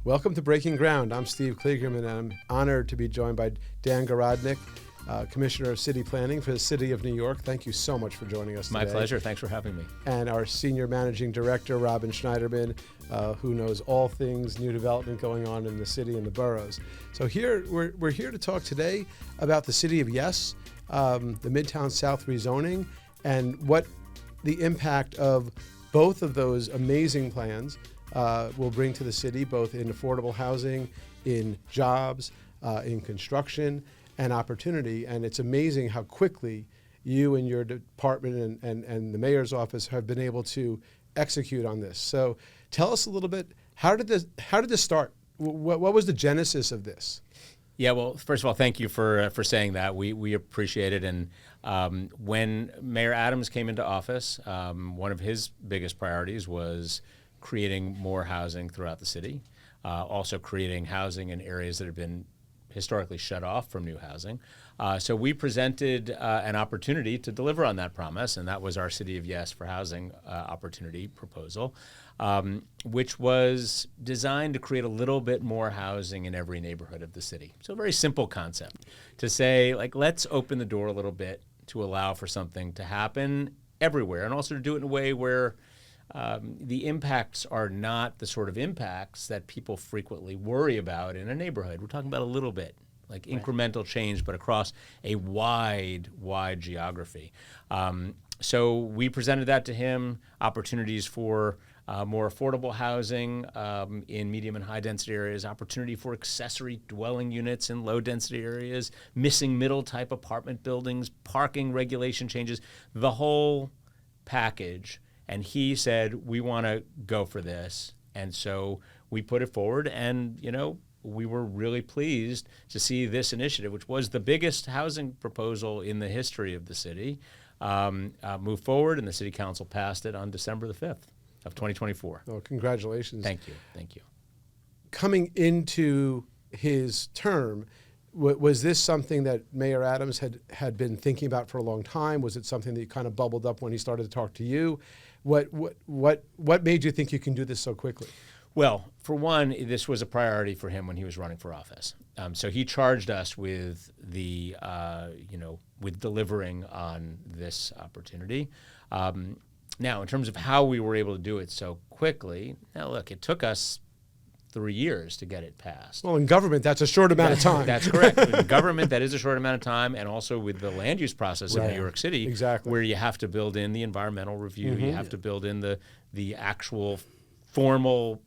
Welcome to Breaking Ground. I'm Steve Kliegerman, and I'm honored to be joined by Dan Garodnick, Commissioner of City Planning for the City of New York. Thank you so much for joining us today. My pleasure. Thanks for having me. And our Senior Managing Director, Robin Schneiderman, who knows all things new development going on in the city and the boroughs. So here we're here to talk today about the City of Yes, the Midtown South rezoning, and what the impact of both of those amazing plans will bring to the city, both in affordable housing, in jobs, in construction, and opportunity. And it's amazing how quickly you and your department and the mayor's office have been able to execute on this. So tell us a little bit, how did this start? What was the genesis of this? Yeah, well, first of all, thank you for saying that. We appreciate it. And when Mayor Adams came into office, one of his biggest priorities was creating more housing throughout the city, also creating housing in areas that have been historically shut off from new housing. So we presented an opportunity to deliver on that promise, and that was our City of Yes for Housing opportunity proposal, which was designed to create a little bit more housing in every neighborhood of the city. So a very simple concept to say, like, let's open the door a little bit to allow for something to happen everywhere, and also to do it in a way where the impacts are not the sort of impacts that people frequently worry about in a neighborhood. We're talking about a little bit, like incremental change, but across a wide geography. So we presented that to him, opportunities for more affordable housing in medium and high density areas, opportunity for accessory dwelling units in low density areas, missing middle type apartment buildings, parking regulation changes, the whole package. And he said, we want to go for this. And so we put it forward, and, you know, we were really pleased to see this initiative, which was the biggest housing proposal in the history of the city, move forward, and the City Council passed it on December the 5th of 2024. Well, congratulations. Thank you. Thank you. Coming into his term, was this something that Mayor Adams had been thinking about for a long time? Was it something that kind of bubbled up when he started to talk to you? What made you think you can do this so quickly? Well, for one, this was a priority for him when he was running for office. So he charged us with with delivering on this opportunity. Now, in terms of how we were able to do it so quickly, now look, it took us 3 years to get it passed. Well, in government, that's a short amount of time. That's correct. In government, that is a short amount of time, and also with the land use process in New York City, where you have to build in the environmental review, you have to build in the actual formal,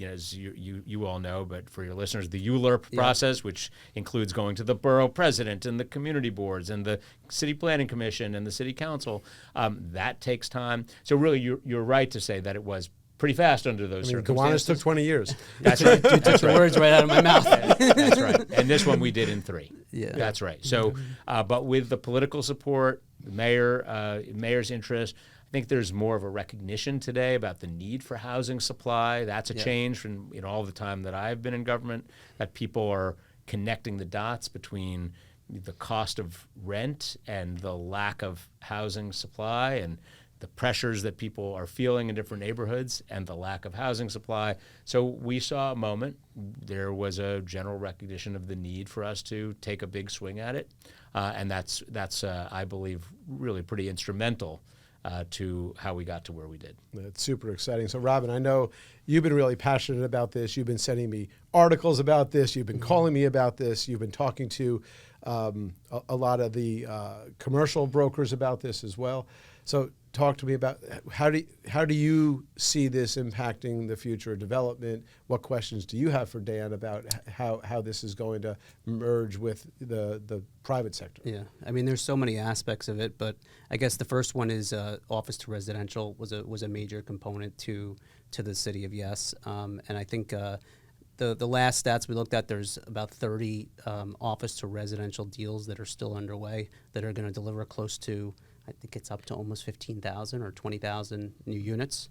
as you all know, but for your listeners, the ULURP process, which includes going to the borough president and the community boards and the city planning commission and the city council. That takes time. So really, you're right to say that it was pretty fast under those circumstances. Gowanus took 20 years. That's right. You took the words right out of my mouth. That's right. And this one we did in 3. Yeah. That's right. So, but with the political support, the mayor's interest, I think there's more of a recognition today about the need for housing supply. That's a change from all the time that I've been in government, that people are connecting the dots between the cost of rent and the lack of housing supply, and the pressures that people are feeling in different neighborhoods and the lack of housing supply. So we saw a moment. There was a general recognition of the need for us to take a big swing at it. And that's I believe, really pretty instrumental to how we got to where we did. That's super exciting. So, Robin, I know you've been really passionate about this. You've been sending me articles about this. You've been calling me about this. You've been talking to a lot of the commercial brokers about this as well. So talk to me about how do you see this impacting the future of development? What questions do you have for Dan about how this is going to merge with the private sector? Yeah, I mean, there's so many aspects of it, but I guess the first one is office to residential was a major component to the City of Yes, and I think the last stats we looked at, there's about 30 office to residential deals that are still underway that are going to deliver close to, I think it's up to almost 15,000 or 20,000 new units.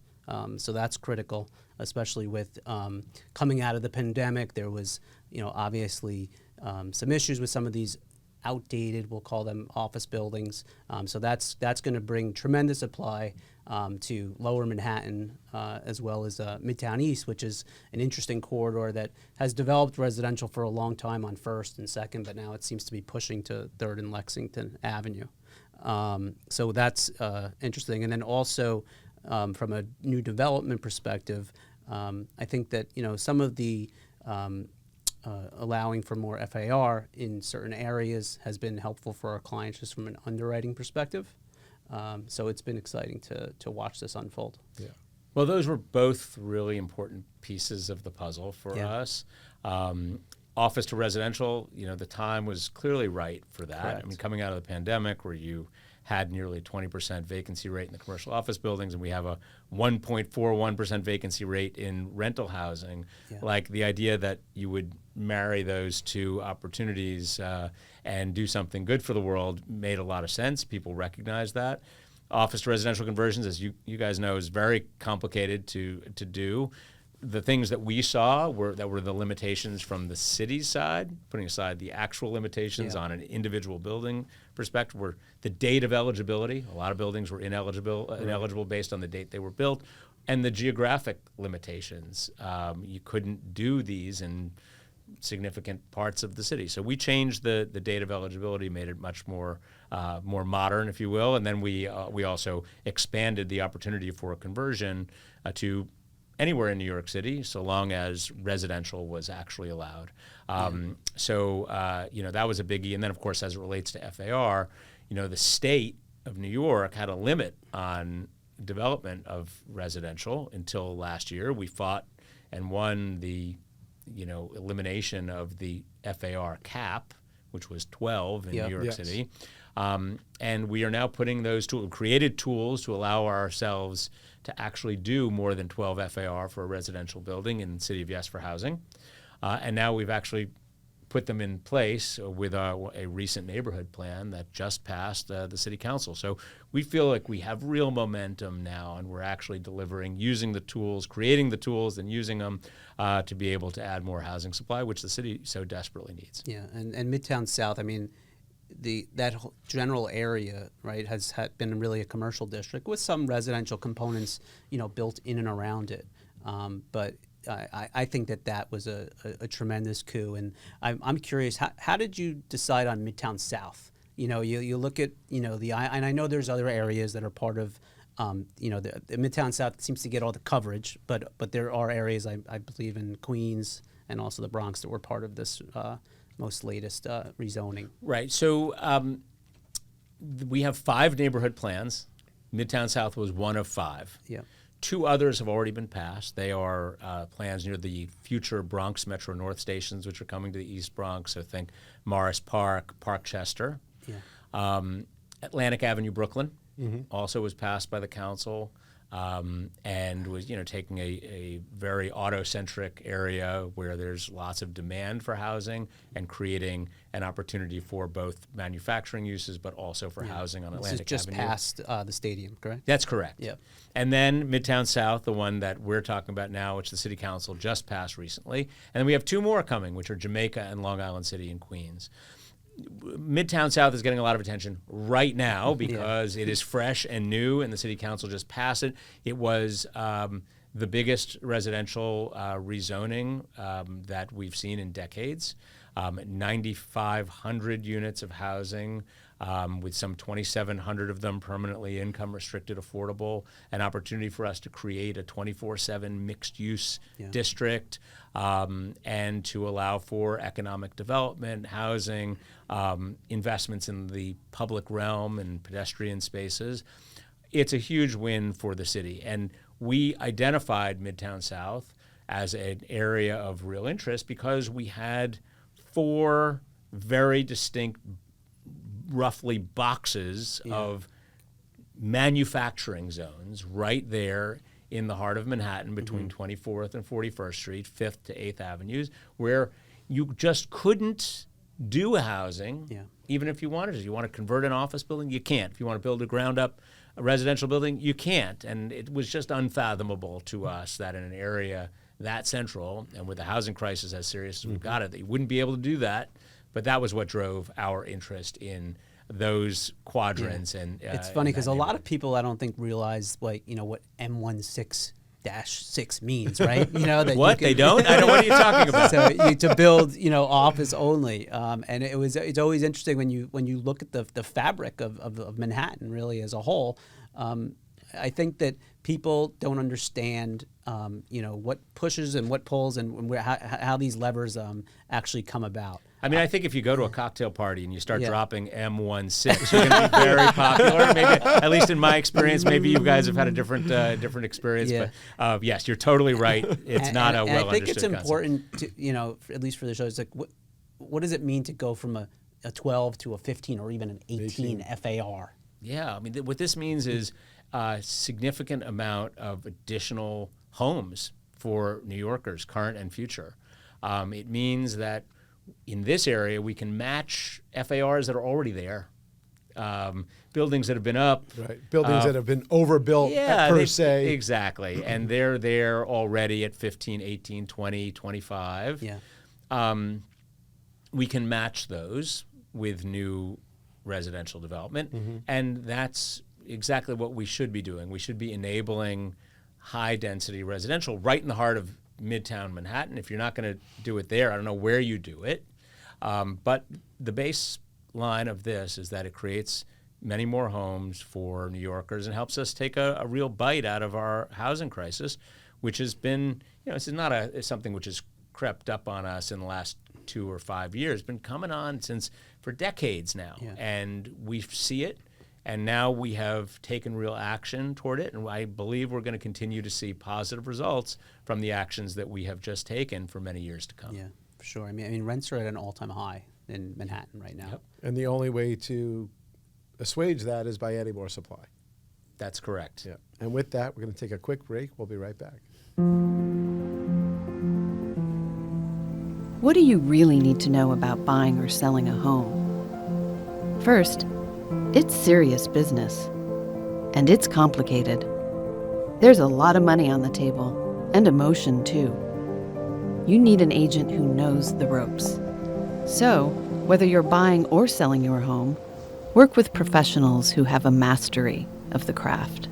So that's critical, especially with coming out of the pandemic. There was, obviously some issues with some of these outdated, we'll call them office buildings. So that's going to bring tremendous supply. to Lower Manhattan, as well as Midtown East, which is an interesting corridor that has developed residential for a long time on First and Second, but now it seems to be pushing to Third and Lexington Avenue. So that's interesting. And then also from a new development perspective, I think that some of the allowing for more FAR in certain areas has been helpful for our clients just from an underwriting perspective. So it's been exciting to watch this unfold. Yeah. Well, those were both really important pieces of the puzzle for Yeah. us. Office to residential, the time was clearly right for that. Correct. I mean, coming out of the pandemic where you had nearly 20% vacancy rate in the commercial office buildings, and we have a 1.41% vacancy rate in rental housing. Yeah. Like the idea that you would marry those two opportunities and do something good for the world made a lot of sense. People recognize that. Office to residential conversions, as you guys know, is very complicated to do. The things that we saw were the limitations from the city's side, putting aside the actual limitations on an individual building perspective, were the date of eligibility. A lot of buildings were ineligible based on the date they were built, and the geographic limitations. You couldn't do these in significant parts of the city. So we changed the date of eligibility, made it much more modern, if you will, and then we also expanded the opportunity for a conversion to anywhere in New York City, so long as residential was actually allowed. So that was a biggie. And then, of course, as it relates to FAR, the state of New York had a limit on development of residential until last year. We fought and won the elimination of the FAR cap, which was 12 in New York Yes. City. And we are now putting those created tools to allow ourselves to actually do more than 12 FAR for a residential building in the City of Yes for housing. And now we've actually put them in place with a recent neighborhood plan that just passed the City Council. So we feel like we have real momentum now, and we're actually delivering, using the tools, creating the tools, and using them to be able to add more housing supply, which the city so desperately needs. Yeah, and Midtown South, I mean, that whole general area, right, has been really a commercial district with some residential components, built in and around it. But I think that was a tremendous coup, and I'm curious, how did you decide on Midtown South? You look at and I know there's other areas that are part of the Midtown South seems to get all the coverage, but there are areas I believe in Queens and also the Bronx that were part of this most latest rezoning. Right. So we have 5 neighborhood plans. Midtown South was one of 5. Yeah. 2 others have already been passed. They are plans near the future Bronx Metro North stations, which are coming to the East Bronx. So think Morris Park, Parkchester. Yeah. Atlantic Avenue, Brooklyn, also was passed by the council. And was taking a very auto-centric area where there's lots of demand for housing and creating an opportunity for both manufacturing uses but also for housing on Atlantic This is just Avenue. past the stadium, correct? That's correct. Yep. And then Midtown South, the one that we're talking about now, which the City Council just passed recently. And then we have 2 more coming, which are Jamaica and Long Island City and Queens. Midtown South is getting a lot of attention right now because it is fresh and new, and the City Council just passed it. It was the biggest residential rezoning that we've seen in decades. 9,500 units of housing, with some 2,700 of them permanently income restricted, affordable, an opportunity for us to create a 24/7 mixed-use district, and to allow for economic development, housing, investments in the public realm and pedestrian spaces. It's a huge win for the city. And we identified Midtown South as an area of real interest because we had 4 very distinct, roughly boxes of manufacturing zones right there in the heart of Manhattan between 24th and 41st Street, 5th to 8th Avenues, where you just couldn't do housing, even if you wanted to. You want to convert an office building, you can't. If you want to build a ground-up residential building, you can't. And it was just unfathomable to us that in an area that central, and with the housing crisis as serious as we've got it, that you wouldn't be able to do that. But that was what drove our interest in those quadrants. And it's funny in because that a lot neighborhood. of people I don't think realize what M16-6 means, right? That What? They don't? I know. What are you talking about? So to build, office only, and it's always interesting when you look at the fabric of Manhattan really as a whole. I think that people don't understand, what pushes and what pulls and how these levers actually come about. I mean, I think if you go to a cocktail party and you start Yeah. dropping M16, you're going to be very popular. Maybe, at least in my experience, maybe you guys have had a different experience. Yeah. But yes, you're totally right. It's not a well understood I think it's concept. important to, at least for the show, it's like what does it mean to go from a 12 to a 15 or even an 18 FAR? Yeah, I mean, what this means is a significant amount of additional homes for New Yorkers, current and future. It means that in this area, we can match FARs that are already there. Buildings that have been up. Right. Buildings that have been overbuilt per se. Exactly. And they're there already at 15, 18, 20, 25. Yeah. We can match those with new residential development. And that's exactly what we should be doing. We should be enabling high density residential right in the heart of Midtown Manhattan. If you're not going to do it there, I don't know where you do it. But the baseline of this is that it creates many more homes for New Yorkers and helps us take a real bite out of our housing crisis, which has been, this is not something which has crept up on us in the last 2 or 5 years. It's been coming on for decades now. Yeah. And we see it. And now we have taken real action toward it, and I believe we're going to continue to see positive results from the actions that we have just taken for many years to come. Yeah, for sure. I mean, rents are at an all-time high in Manhattan right now. Yep. And the only way to assuage that is by adding more supply. That's correct. Yeah. And with that, we're going to take a quick break. We'll be right back. What do you really need to know about buying or selling a home? First, it's serious business, and it's complicated. There's a lot of money on the table, and emotion too. You need an agent who knows the ropes. So, whether you're buying or selling your home, work with professionals who have a mastery of the craft.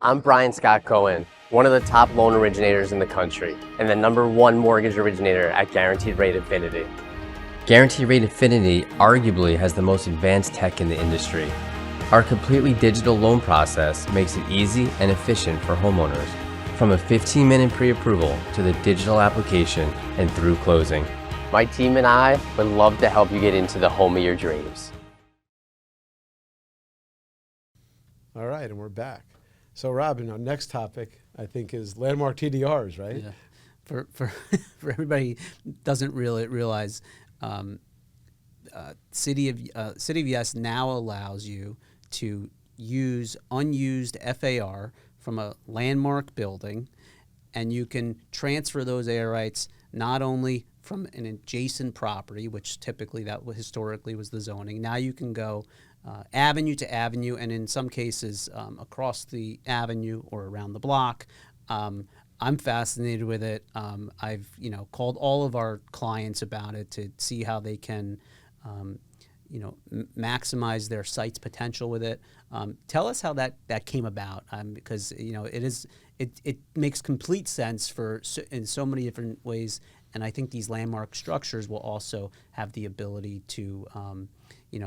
I'm Brian Scott Cohen, one of the top loan originators in the country, and the #1 mortgage originator at Guaranteed Rate Infinity. Guaranteed Rate Infinity arguably has the most advanced tech in the industry. Our completely digital loan process makes it easy and efficient for homeowners, from a 15-minute pre-approval to the digital application and through closing. My team and I would love to help you get into the home of your dreams. All right, and we're back. So, Robin, our next topic, I think, is landmark TDRs, right? Yeah. For for everybody who doesn't really realize, City of Yes now allows you to use unused FAR from a landmark building, and you can transfer those air rights not only from an adjacent property, which typically historically was the zoning. Now you can go avenue to avenue, and in some cases across the avenue or around the block. I'm fascinated with it. I've called all of our clients about it to see how they can maximize their site's potential with it. Tell us how that came about, because it makes complete sense in so many different ways, and I think these landmark structures will also have the ability to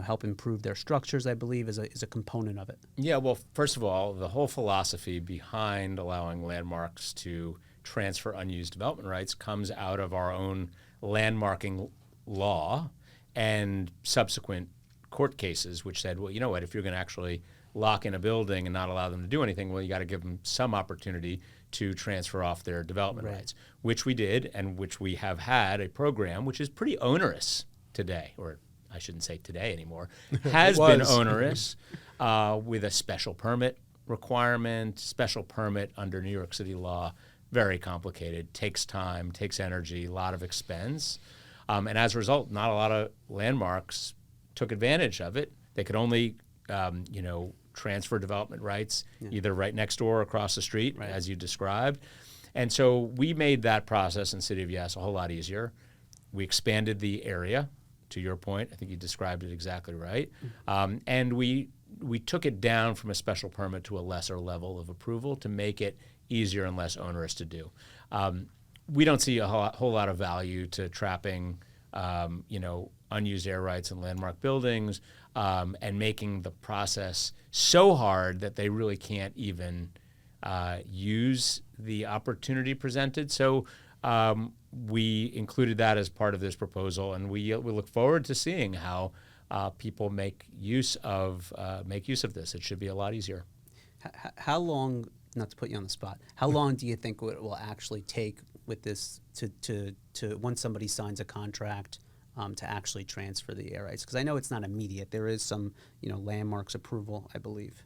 help improve their structures, I believe, is a component of it. Yeah, well, first of all, the whole philosophy behind allowing landmarks to transfer unused development rights comes out of our own landmarking law and subsequent court cases, which said, well, you know what, if you're going to actually lock in a building and not allow them to do anything. Well, you got to give them some opportunity to transfer off their development rights, which we did, and which we have had a program which is pretty onerous today, or I shouldn't say today anymore, has been onerous with a special permit requirement, special permit under New York City law, very complicated, takes time, takes energy, a lot of expense. And as a result, not a lot of landmarks took advantage of it. They could only, transfer development rights either right next door or across the street, as you described. And so we made that process in City of Yes a whole lot easier. We expanded the area, to your point. I think you described it exactly right. And we took it down from a special permit to a lesser level of approval to make it easier and less onerous to do. We don't see a whole lot of value to trapping, unused air rights in landmark buildings and making the process so hard that they really can't even use the opportunity presented. So we included that as part of this proposal, and we look forward to seeing how people make use of this. It should be a lot easier. How long, not to put you on the spot, how long do you think it will actually take with this to once somebody signs a contract to actually transfer the air rights? Because I know it's not immediate. There is some, landmarks approval, I believe.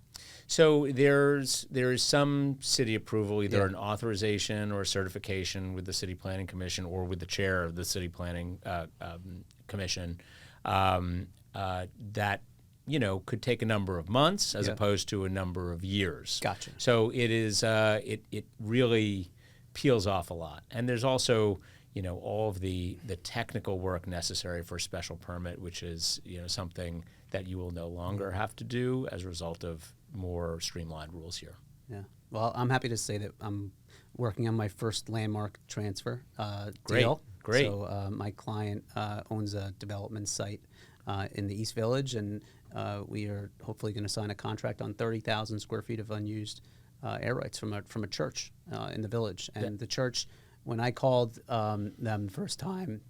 So there is some city approval, either an authorization or a certification with the City Planning Commission or with the chair of the City Planning Commission that could take a number of months as opposed to a number of years. Gotcha. So it is it really peels off a lot, and there's also all of the technical work necessary for a special permit, which is something that you will no longer have to do as a result of more streamlined rules here. Yeah. Well, I'm happy to say that I'm working on my first landmark transfer Great. deal. Great. So my client owns a development site in the East Village, and we are hopefully going to sign a contract on 30,000 square feet of unused air rights from a church in the village. And the church, when I called them the first time,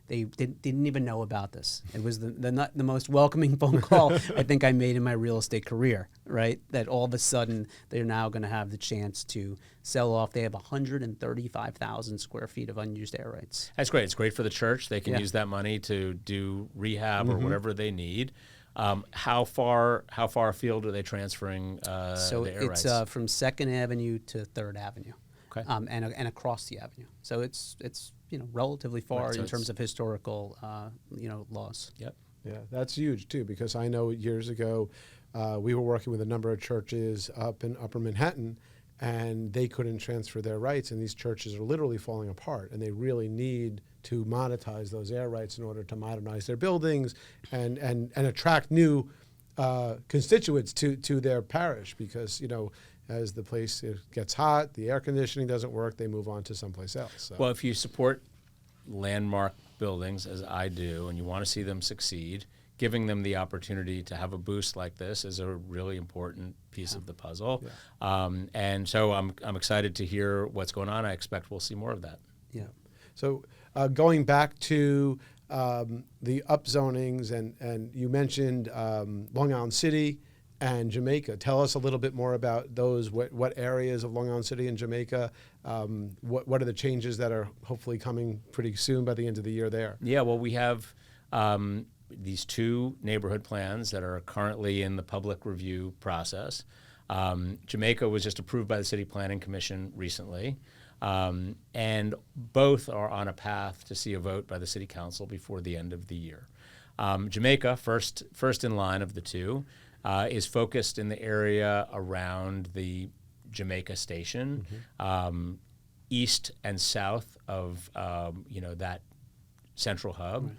they didn't even know about this. It was the most welcoming phone call I think I made in my real estate career, right? That all of a sudden they're now going to have the chance to sell off. They have 135,000 square feet of unused air rights. That's great. It's great for the church. They can use that money to do rehab or whatever they need. How far afield are they transferring the air rights? So it's from 2nd Avenue to 3rd Avenue. Okay. And across the avenue. So it's relatively far Right, so in terms of historical laws. Yep. Yeah, that's huge too, because I know years ago we were working with a number of churches up in Upper Manhattan, and they couldn't transfer their rights, and these churches are literally falling apart, and they really need to monetize those air rights in order to modernize their buildings and attract new constituents to their parish, because as the place gets hot, the air conditioning doesn't work, they move on to someplace else. So. Well, if you support landmark buildings, as I do, and you want to see them succeed, giving them the opportunity to have a boost like this is a really important piece of the puzzle. Yeah. And so I'm excited to hear what's going on. I expect we'll see more of that. Yeah. So going back to the upzonings, and you mentioned Long Island City and Jamaica. Tell us a little bit more about those. What areas of Long Island City and Jamaica? What are the changes that are hopefully coming pretty soon by the end of the year there? Yeah, well, we have these 2 neighborhood plans that are currently in the public review process. Jamaica was just approved by the City Planning Commission recently, and both are on a path to see a vote by the City Council before the end of the year. Jamaica, first in line of the 2, is focused in the area around the Jamaica Station, east and south of that central hub,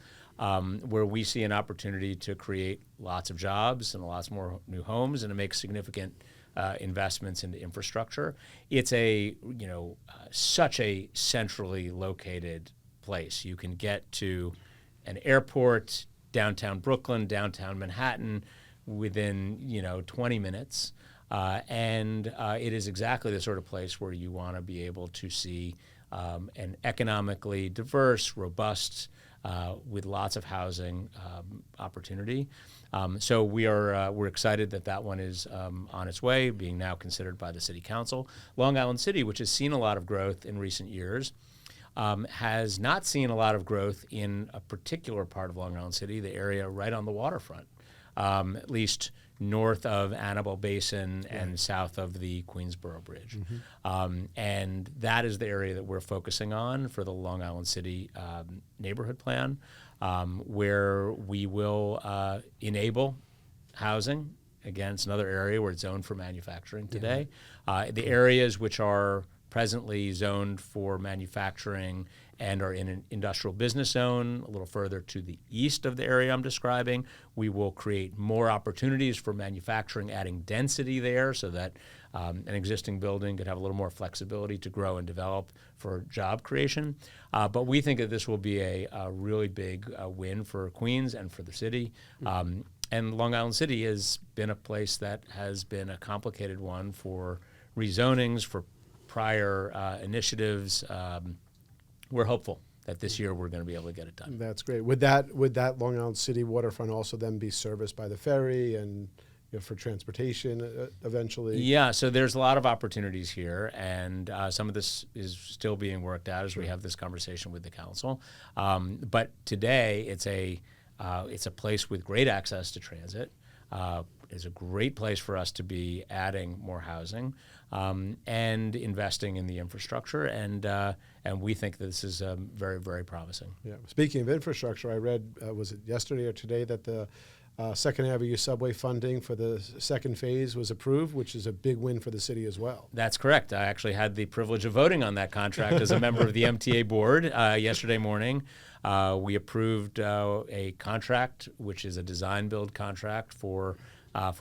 where we see an opportunity to create lots of jobs and lots more new homes and to make significant investments into infrastructure. It's such a centrally located place. You can get to an airport, downtown Brooklyn, downtown Manhattan, within 20 minutes, and it is exactly the sort of place where you want to be able to see an economically diverse, robust with lots of housing opportunity. So we're excited that one is on its way, being now considered by the City Council. Long Island City, which has seen a lot of growth in recent years, has not seen a lot of growth in a particular part of Long Island City, the area right on the waterfront, at least north of Annabelle Basin and south of the Queensboro Bridge. And that is the area that we're focusing on for the Long Island City neighborhood plan, where we will enable housing. Again, it's another area where it's zoned for manufacturing today. The areas which are presently zoned for manufacturing and are in an industrial business zone a little further to the east of the area I'm describing, we will create more opportunities for manufacturing, adding density there so that an existing building could have a little more flexibility to grow and develop for job creation. But we think that this will be a really big win for Queens and for the city. And Long Island City has been a place that has been a complicated one for rezonings, for prior initiatives. We're hopeful that this year we're going to be able to get it done. That's great. Would that Long Island City waterfront also then be serviced by the ferry and for transportation eventually? Yeah, so there's a lot of opportunities here, and some of this is still being worked out as we have this conversation with the council. But today it's a place with great access to transit. It's a great place for us to be adding more housing and investing in the infrastructure, and we think this is very, very promising. Yeah. Speaking of infrastructure, I read, was it yesterday or today, that the Second Avenue subway funding for the second phase was approved, which is a big win for the city as well. That's correct. I actually had the privilege of voting on that contract as a member of the MTA board yesterday morning. We approved a contract, which is a design-build contract for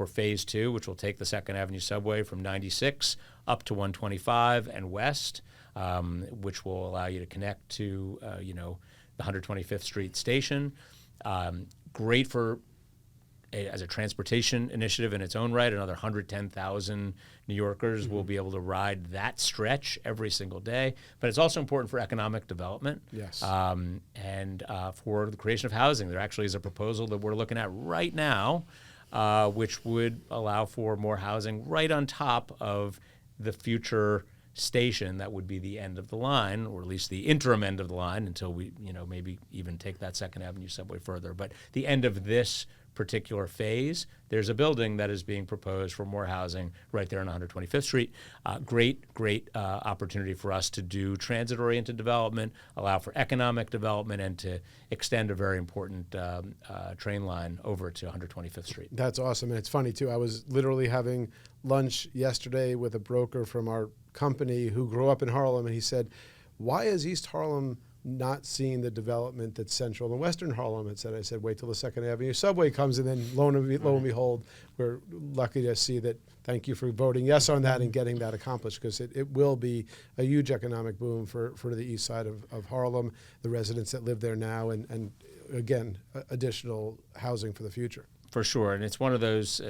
Phase 2, which will take the Second Avenue subway from 96 up to 125 and west, which will allow you to connect to the 125th Street station. Great for as a transportation initiative in its own right. Another 110,000 New Yorkers will be able to ride that stretch every single day. But it's also important for economic development. Yes. And for the creation of housing. There actually is a proposal that we're looking at right now, which would allow for more housing right on top of the future station that would be the end of the line, or at least the interim end of the line until we, maybe even take that Second Avenue subway further. But the end of this particular phase, there's a building that is being proposed for more housing right there on 125th Street. Great opportunity for us to do transit-oriented development, allow for economic development, and to extend a very important train line over to 125th Street. That's awesome. And it's funny, too. I was literally having lunch yesterday with a broker from our company who grew up in Harlem, and he said, why is East Harlem not seeing the development that Central and Western Harlem had said? I said, wait till the Second Avenue subway comes, and then lo and behold, we're lucky to see that. Thank you for voting yes on that and getting that accomplished, because it will be a huge economic boom for the east side of Harlem, the residents that live there now, and again, additional housing for the future. For sure, and it's one of those,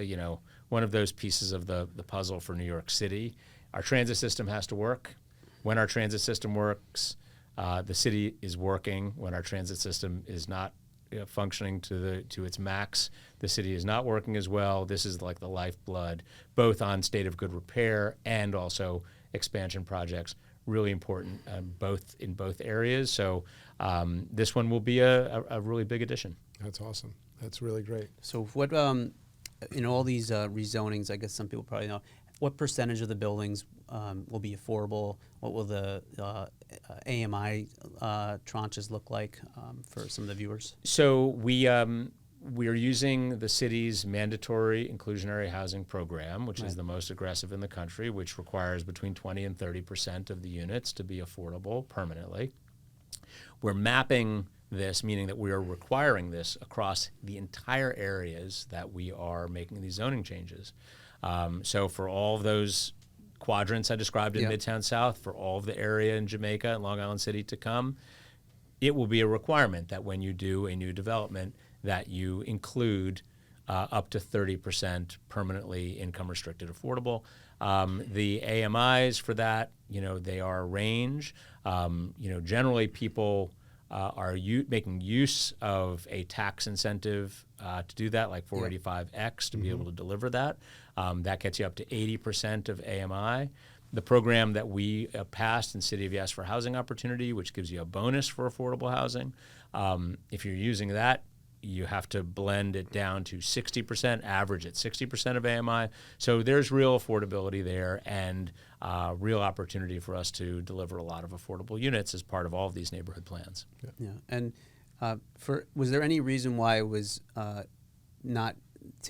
one of those pieces of the puzzle for New York City. Our transit system has to work. When our transit system works, the city is working. When our transit system is not functioning to its max, the city is not working as well. This is like the lifeblood, both on state of good repair and also expansion projects. Really important, in both areas. So this one will be a really big addition. That's awesome. That's really great. So what, all these rezonings, I guess some people probably know, what percentage of the buildings will be affordable? What will the AMI tranches look like for some of the viewers? So we are using the city's mandatory inclusionary housing program, which is the most aggressive in the country, which requires between 20 and 30% of the units to be affordable permanently. We're mapping this, meaning that we are requiring this across the entire areas that we are making these zoning changes. So for all of those quadrants I described in Midtown South, for all of the area in Jamaica and Long Island City to come, it will be a requirement that when you do a new development that you include up to 30% permanently income restricted affordable. The AMIs for that, they are a range. Generally people are making use of a tax incentive to do that, like 485X, to be able to deliver that. That gets you up to 80% of AMI. The program that we passed in City of Yes for Housing Opportunity, which gives you a bonus for affordable housing. If you're using that, you have to blend it down to 60%, average at 60% of AMI. So there's real affordability there and real opportunity for us to deliver a lot of affordable units as part of all of these neighborhood plans. Yeah. And was there any reason why it was not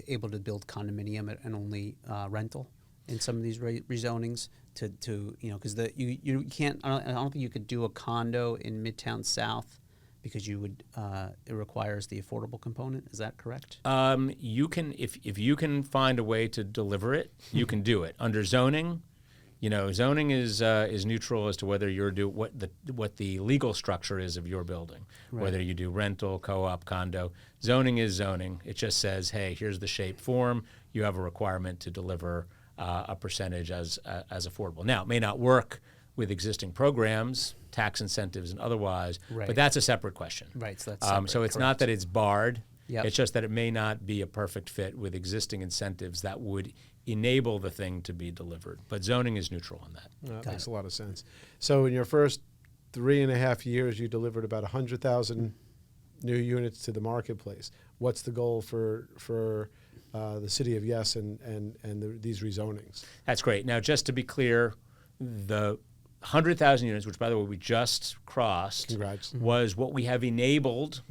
able to build condominium and only rental in some of these rezonings? Because you can't. I don't think you could do a condo in Midtown South because you would. It requires the affordable component. Is that correct? You can, if you can find a way to deliver it, you can do it under zoning. Zoning is neutral as to whether you're what the legal structure is of your building, whether you do rental, co-op, condo. Zoning is zoning. It just says, hey, here's the shape form. You have a requirement to deliver a percentage as affordable. Now, it may not work with existing programs, tax incentives and otherwise, but that's a separate question. Right. So that's separate, so it's not that it's barred. Yep. It's just that it may not be a perfect fit with existing incentives that would enable the thing to be delivered. But zoning is neutral on that. That makes a lot of sense. So in your first 3.5 years, you delivered about 100,000 new units to the marketplace. What's the goal for the City of Yes and these rezonings? That's great. Now, just to be clear, the 100,000 units, which by the way we just crossed, Congrats. was what we have enabled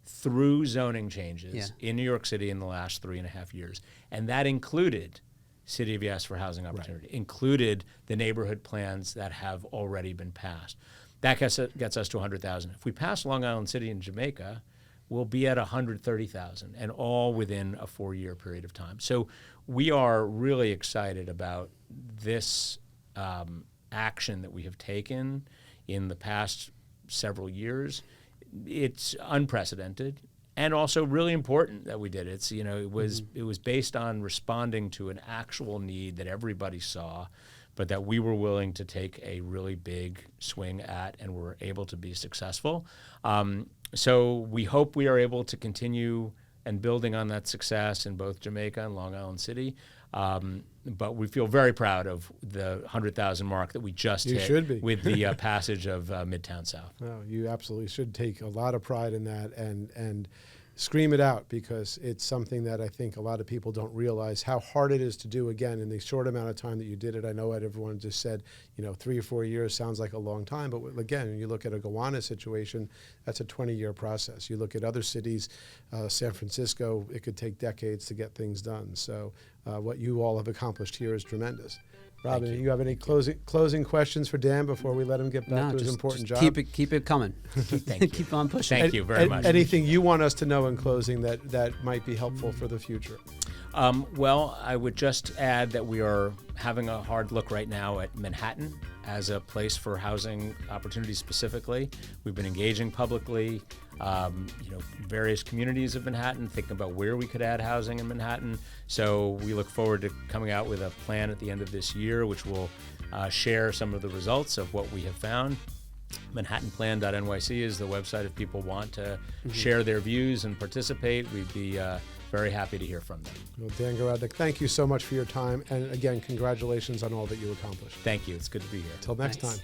through zoning changes in New York City in the last 3.5 years. And that included City of Yes for Housing Opportunity, included the neighborhood plans that have already been passed. That gets us to 100,000. If we pass Long Island City and Jamaica, we'll be at 130,000, and all within a 4-year period of time. So we are really excited about this action that we have taken in the past several years. It's unprecedented and also really important that we did it. It was based on responding to an actual need that everybody saw, but that we were willing to take a really big swing at, and were able to be successful. So we hope we are able to continue and building on that success in both Jamaica and Long Island City. But we feel very proud of the 100,000 mark that we just hit with the passage of Midtown South. No, you absolutely should take a lot of pride in that and scream it out, because it's something that I think a lot of people don't realize how hard it is to do, again, in the short amount of time that you did it. I know what everyone just said, 3 or 4 years sounds like a long time, but again, when you look at a Gowanus situation, that's a 20-year process. You look at other cities, San Francisco, it could take decades to get things done. So what you all have accomplished here is tremendous. Robin, you have any closing questions for Dan before we let him get back to his important job? Keep it coming. Keep on pushing. Thank you very much. Anything you want us to know in closing that might be helpful for the future? Well, I would just add that we are having a hard look right now at Manhattan as a place for housing opportunities specifically. We've been engaging publicly, various communities of Manhattan, thinking about where we could add housing in Manhattan. So we look forward to coming out with a plan at the end of this year, which will share some of the results of what we have found. ManhattanPlan.nyc is the website if people want to share their views and participate. We'd be very happy to hear from them. Well, Dan Garodnick, thank you so much for your time. And again, congratulations on all that you accomplished. Thank you. It's good to be here. Until next time.